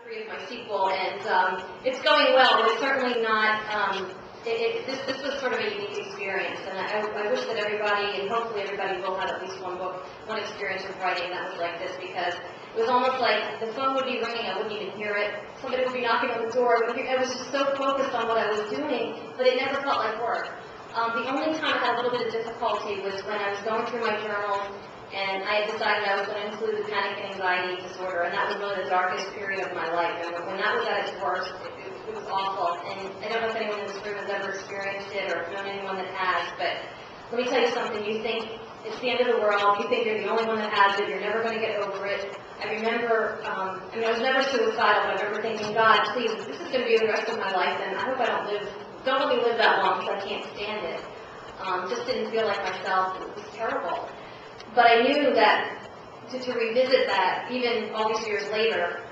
3 of my sequel, and it's going well, but it's certainly not, this was sort of a unique experience, and I wish that everybody, and hopefully everybody will have at least one experience with writing that was like this, because it was almost like the phone would be ringing, I wouldn't even hear it, somebody would be knocking on the door, I was just so focused on what I was doing, but it never felt like work. The only time I had a little bit of difficulty was when I was going through my journal, and I had decided I was going to include the panic and anxiety disorder, and that was one of the darkest period of my life. And when that was at its worst, it was awful. And I don't know if anyone in this room has ever experienced it or known anyone that has, but let me tell you something. You think it's the end of the world. You think you're the only one that has it. You're never going to get over it. I remember, I was never suicidal, but I remember thinking, God, please, this is going to be the rest of my life, and I hope I don't let me live that long because I can't stand it. Just didn't feel like myself. It was terrible. But I knew that to revisit that, even all these years later,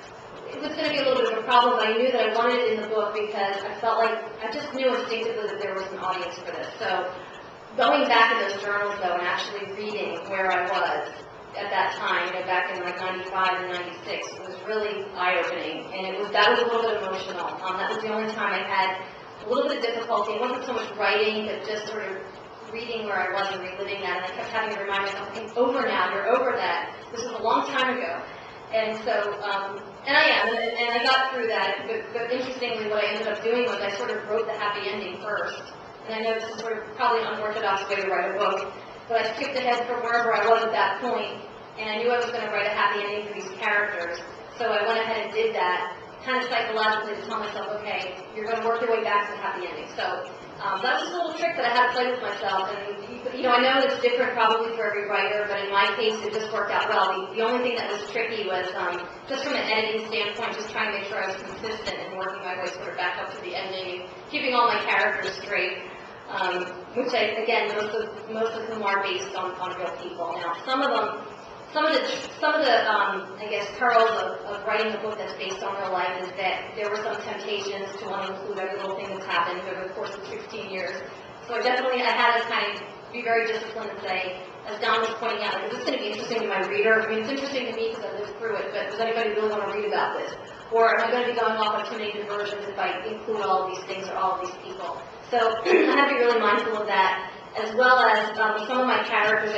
it was going to be a little bit of a problem. But I knew that I wanted it in the book because I felt like, I just knew instinctively that there was an audience for this. So going back in those journals, though, and actually reading where I was at that time, back in like 95 and 96, was really eye-opening. And that was a little bit emotional. That was the only time I had a little bit of difficulty. It wasn't so much writing, but just sort of reading where I was and reliving that, and I kept having to remind myself, it's over now, you're over that. This was a long time ago. And so, and I am, and I got through that, but interestingly, what I ended up doing was I sort of wrote the happy ending first. And I know this is sort of probably an unorthodox way to write a book, but I skipped ahead from wherever I was at that point, and I knew I was going to write a happy ending for these characters. So I went ahead and did that, kind of psychologically to tell myself, okay, you're going to work your way back to the happy ending. So that was just a little trick that I had to play with myself, and I know it's different probably for every writer, but in my case it just worked out well. The only thing that was tricky was just from an editing standpoint, just trying to make sure I was consistent and working my way sort of back up to the ending, keeping all my characters straight, which again, most of whom are based on real people. Now, some of the I guess perils of writing a book that's based on real life is that there were some temptations to want to include every little thing that's happened over the course of 16 years. So I had to kind of be very disciplined and say, as Don was pointing out, like, is this going to be interesting to my reader? I mean, it's interesting to me because I lived through it, but does anybody really want to read about this? Or am I going to be going off on too many diversions if I include all of these things or all of these people? So I had to be really mindful of that, as well as some of my characters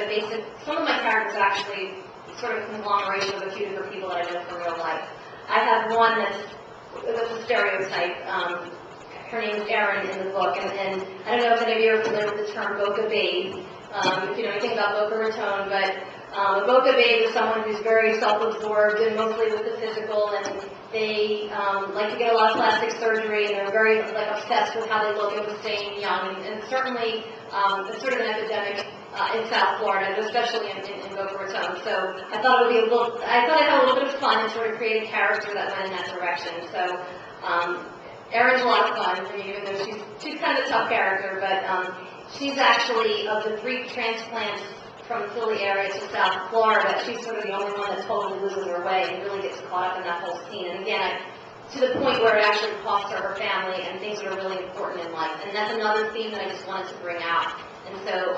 actually sort of a conglomeration of a few different people that I know from real life. I have one that's a stereotype. Her name is Erin in the book, and I don't know if any of you are familiar with the term Boca Babe, if you know anything about Boca Raton, but a Boca Babe is someone who's very self-absorbed and mostly with the physical, and they like to get a lot of plastic surgery, and they're very obsessed with how they look and with staying young, and certainly it's sort of an epidemic in South Florida, especially in Boca Raton. So I thought I'd have a little bit of fun and sort of create a character that went in that direction. So Erin's a lot of fun, even though she's kind of a tough character, but she's actually, of the 3 transplants from the Philly area to South Florida, she's sort of the only one that totally loses her way and really gets caught up in that whole scene. And again, to the point where it actually costs her family and things that are really important in life. And that's another theme that I just wanted to bring out. And so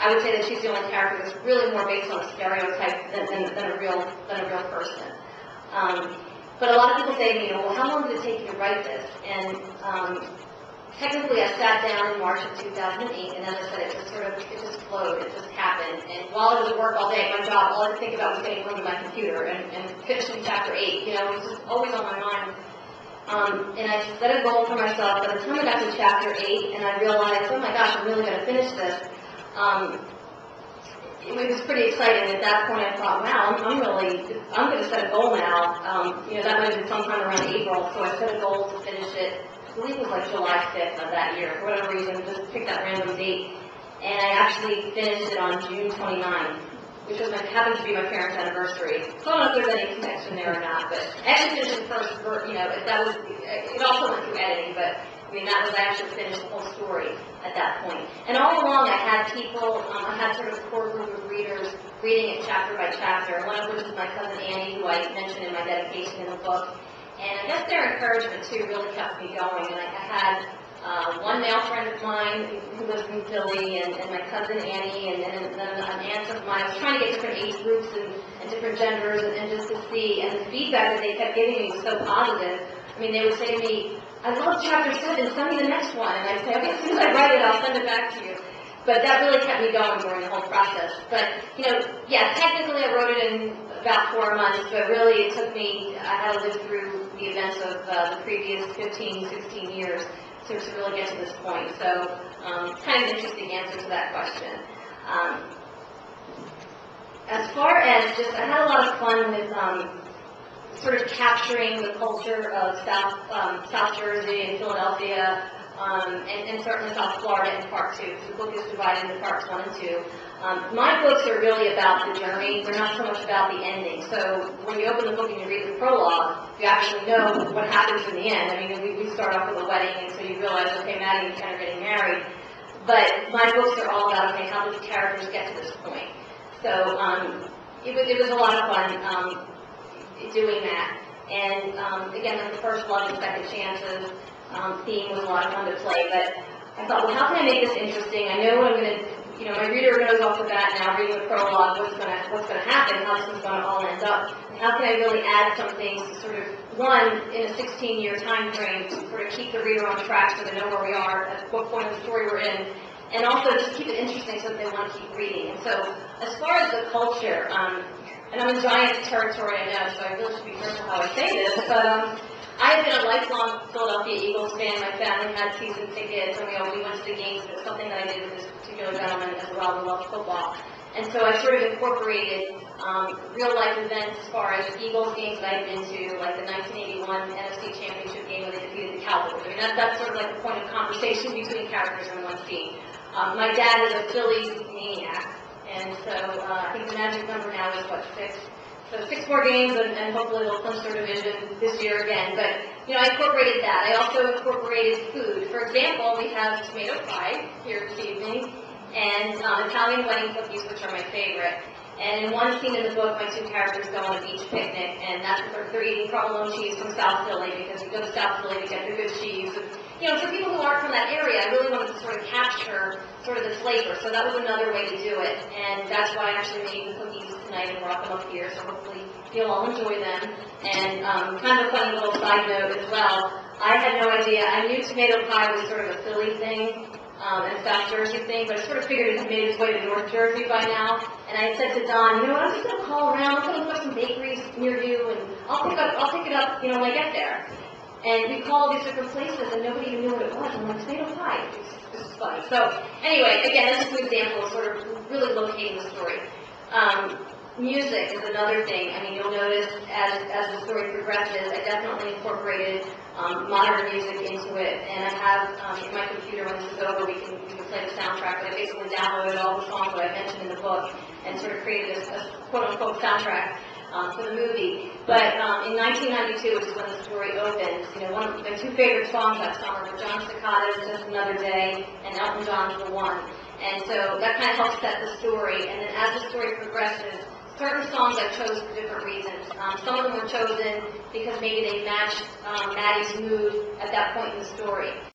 I would say that she's the only character that's really more based on a stereotype than a real person. But a lot of people say to me, well, how long did it take you to write this? And technically, I sat down in March of 2008, and as I said, it just flowed, it just happened. And while I was at work all day at my job, all I could think about was getting home to my computer and finishing chapter 8. It was just always on my mind. And I set a goal for myself. By the time I got to chapter 8, and I realized, oh my gosh, I'm really going to finish this. It was pretty exciting. At that point, I thought, wow, I'm going to set a goal now. That might have been sometime around April, so I set a goal to finish it. I believe it was like July 5th of that year, for whatever reason, just picked that random date. And I actually finished it on June 29th, which happened to be my parents' anniversary. So I don't know if there's any connection there or not, but I actually finished it first, it also went through editing, but I actually finished the whole story at that point. And all along, I had people, I had sort of a core group of readers reading it chapter by chapter, one of which is my cousin Annie, who I mentioned in my dedication in the book. And I guess their encouragement, too, really kept me going. And I had one male friend of mine who lives in Philly, and my cousin Annie, and then an aunt of mine. I was trying to get different age groups and different genders, and just to see. And feedback that they kept giving me was so positive. I mean, they would say to me, I love chapter 7, send me the next one. And I'd say, okay, as soon as I write it, I'll send it back to you. But that really kept me going during the whole process. But, you know, yeah, technically I wrote it in about 4 months, but really it took me, I had to live through the events of the previous 15, 16 years to really get to this point. So, kind of an interesting answer to that question. As far as just, I had a lot of fun with sort of capturing the culture of South Jersey and Philadelphia, and certainly South Florida in part 2. The book is divided into parts 1 and 2. My books are really about the journey. They're not so much about the ending. So when you open the book and you read the prologue, you actually know what happens in the end. I mean, we start off with a wedding, and so you realize, okay, Maddie and Ken are getting married. But my books are all about, okay, how did the characters get to this point? So it was a lot of fun doing that. And again, like the first love and second chances theme was a lot of fun to play. But I thought, well, how can I make this interesting? I know what I'm going to, you know, my reader knows off the bat now, reading the prologue, what's going to happen, how this is going to all end up. And how can I really add some things to sort of, one, in a 16-year time frame, to sort of keep the reader on track so they know where we are, at what point of the story we're in, and also just keep it interesting so that they want to keep reading. And so, as far as the culture, and I'm in Giants territory, I know, so I really should be careful how I say this, but I have been a lifelong Philadelphia Eagles fan. My family had season tickets, and we went to the games. It was something that I did with this particular gentleman as well, who loved football. And so I sort of incorporated real-life events as far as Eagles games that I've been to, like the 1981 NFC Championship game where they defeated the Cowboys. I mean, that's sort of like the point of conversation between characters in one scene. My dad is a Phillies maniac, and so I think the magic number now is, what, 6? So 6 more games, and hopefully they'll clinch their division this year again. But, you know, I incorporated that. I also incorporated food. For example, we have tomato pie here this evening, and Italian wedding cookies, which are my favorite. And in one scene in the book, my 2 characters go on a beach picnic, and that's where they're eating provolone cheese from South Philly, because you go to South Philly to get the good cheese. And, you know, for people who aren't from that area, I really wanted to sort of capture sort of the flavor. So that was another way to do it. And that's why I actually made the cookies tonight and brought them up here. So hopefully you'll all enjoy them. And kind of a funny little side note as well. I had no idea. I knew tomato pie was sort of a Philly thing. And South Jersey thing, but I sort of figured it had made its way to North Jersey by now. And I said to Don, you know what, I'm just going to call around, I'm going to look up some bakeries near you, and I'll pick it up, you know, when I get there. And we called these different places, and nobody even knew what it was. I'm like, tomato pie. This is funny. So, anyway, again, this is an example of sort of really locating the story. Music is another thing. I mean, you'll notice as the story progresses, I definitely incorporated modern music into it, and I have in my computer, when this is over, we can play the soundtrack, but I basically downloaded all the songs that I mentioned in the book and sort of created a quote-unquote soundtrack for the movie. But in 1992, which is when the story opens, you know, one of my 2 favorite songs that summer were John Ciccato's Just Another Day and Elton John's The One. And so that kind of helps set the story, and then as the story progresses, certain songs I chose for different reasons. Some of them were chosen because maybe they matched Maddie's mood at that point in the story.